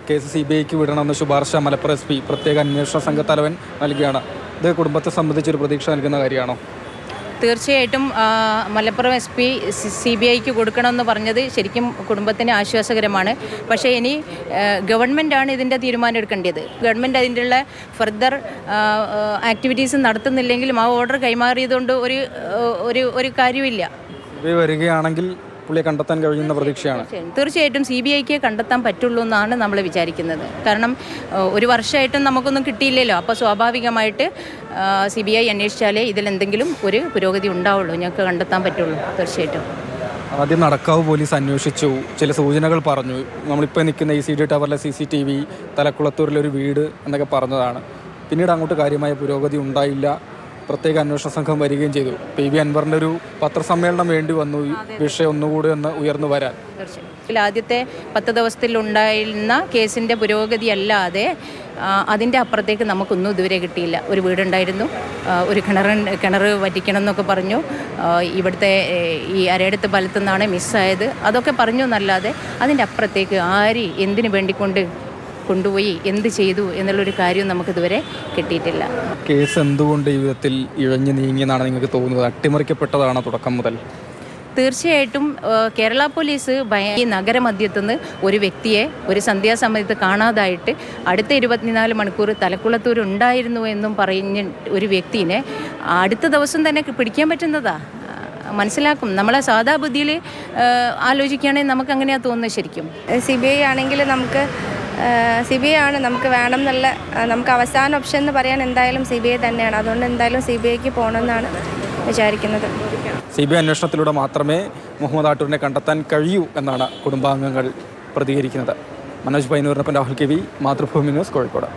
Case CBIക്ക് വിടണമെന്ന ശുപാർശ Malappuram SP പ്രത്യേക അന്വേഷണ സംഘത്തലവൻ നൽകിയാണ്. ഇത് കുടുംബത്തെ സംബന്ധിച്ചൊരു പ്രതീക്ഷ നൽകുന്ന കാര്യമാണോ? തീർച്ചയായിട്ടും മലപ്പുറം SP CBIക്ക് കൊടുക്കണമെന്ന് പറഞ്ഞത് ശരിക്കും കുടുംബത്തിന് ആശ്വാസകരമാണ്. പക്ഷേ ഇനി ഗവൺമെൻറ്റാണ് ഇതിൻ്റെ തീരുമാനം എടുക്കേണ്ടത്. ഗവൺമെൻറ് അതിൻ്റെ ഫർദർ ആക്ടിവിറ്റീസ് നടത്തുന്നില്ലെങ്കിലും ആ ഓർഡർ കൈമാറിയതുകൊണ്ട് ഒരു കാര്യമില്ല. വരികയാണെങ്കിൽ പുള്ളിയെ കണ്ടെത്താൻ കഴിയുന്ന പ്രതീക്ഷയാണ്. തീർച്ചയായിട്ടും CBIക്ക് കണ്ടെത്താൻ പറ്റുള്ളൂ എന്നാണ് നമ്മൾ വിചാരിക്കുന്നത്. കാരണം ഒരു വർഷമായിട്ടും നമുക്കൊന്നും കിട്ടിയില്ലല്ലോ. അപ്പോൾ സ്വാഭാവികമായിട്ട് CBI അന്വേഷിച്ചാലേ ഇതിലെന്തെങ്കിലും ഒരു പുരോഗതി ഉണ്ടാവുള്ളൂ, ഞങ്ങൾക്ക് കണ്ടെത്താൻ പറ്റുള്ളൂ. തീർച്ചയായിട്ടും ആദ്യം നടക്കാവ് പോലീസ് അന്വേഷിച്ചു, ചില സൂചനകൾ പറഞ്ഞു. നമ്മളിപ്പോൾ നിൽക്കുന്ന ECD ടവറിലെ CCTV, തലക്കുളത്തൂരിലൊരു വീട് എന്നൊക്കെ പറഞ്ഞതാണ്. പിന്നീട് അങ്ങോട്ട് കാര്യമായ പുരോഗതി ഉണ്ടായില്ല. പ്രത്യേക അന്വേഷണ സംഘം വരികയും ചെയ്തു. PV അൻവറിൻ്റെ ഒരു പത്രസമ്മേളനം വേണ്ടി വന്നു വിഷയം ഒന്നുകൂടി ഒന്ന് ഉയർന്നു വരാൻ. തീർച്ചയായും ആദ്യത്തെ 10 ദിവസത്തിലുണ്ടായിരുന്ന കേസിൻ്റെ പുരോഗതി അല്ലാതെ അതിൻ്റെ അപ്പുറത്തേക്ക് നമുക്കൊന്നും ഇതുവരെ കിട്ടിയില്ല. ഒരു വീടുണ്ടായിരുന്നു, ഒരു കിണർ വറ്റിക്കണം എന്നൊക്കെ പറഞ്ഞു. ഇവിടുത്തെ ഈ അരയടുത്ത് പാലത്തു നിന്നാണ് മിസ്സായത്, അതൊക്കെ പറഞ്ഞു എന്നല്ലാതെ അതിൻ്റെ അപ്പുറത്തേക്ക് ആര് എന്തിനു വേണ്ടിക്കൊണ്ട് കൊണ്ടുപോയി എന്ത് ചെയ്തു എന്നുള്ളൊരു കാര്യം നമുക്കിതുവരെ കിട്ടിയിട്ടില്ല. കേസ് എന്തുകൊണ്ട് ഈ വിധത്തിൽ ഇഴഞ്ഞു നീങ്ങിയെന്നാണ് നിങ്ങൾക്ക് തോന്നുന്നത്? അട്ടിമറിക്കപ്പെട്ടതാണോ തുടക്കം മുതൽ? തീർച്ചയായിട്ടും കേരള പോലീസ് ഈ നഗരമധ്യത്തുനിന്ന് ഒരു വ്യക്തിയെ ഒരു സന്ധ്യാസമയത്ത് കാണാതായിട്ട് അടുത്ത 24 മണിക്കൂർ തലക്കുളത്തൂർ ഉണ്ടായിരുന്നു എന്നും പറഞ്ഞ ഒരു വ്യക്തിനെ അടുത്ത ദിവസം തന്നെ പിടിക്കാൻ പറ്റുന്നതാ? മനസ്സിലാക്കും. നമ്മളെ സാധാ ബുദ്ധിയിൽ ആലോചിക്കുകയാണെങ്കിൽ നമുക്ക് അങ്ങനെയാണ് തോന്നുന്നത്. ശരിക്കും CBI ആണെങ്കിൽ CBI ആണ് നമുക്ക് വേണം എന്നുള്ള, നമുക്ക് അവസാന ഓപ്ഷൻ എന്ന് പറയാൻ എന്തായാലും CBI തന്നെയാണ്. അതുകൊണ്ട് എന്തായാലും CBIക്ക് പോകണമെന്നാണ് വിചാരിക്കുന്നത്. CBI അന്വേഷണത്തിലൂടെ മാത്രമേ മുഹമ്മദ് ആട്ടൂരിനെ കണ്ടെത്താൻ കഴിയൂ എന്നാണ് കുടുംബാംഗങ്ങൾ പ്രതികരിക്കുന്നത്. മനോജ് പൈനൂരിനൊപ്പം രാഹുൽ KV, മാതൃഭൂമി ന്യൂസ്, കോഴിക്കോട്.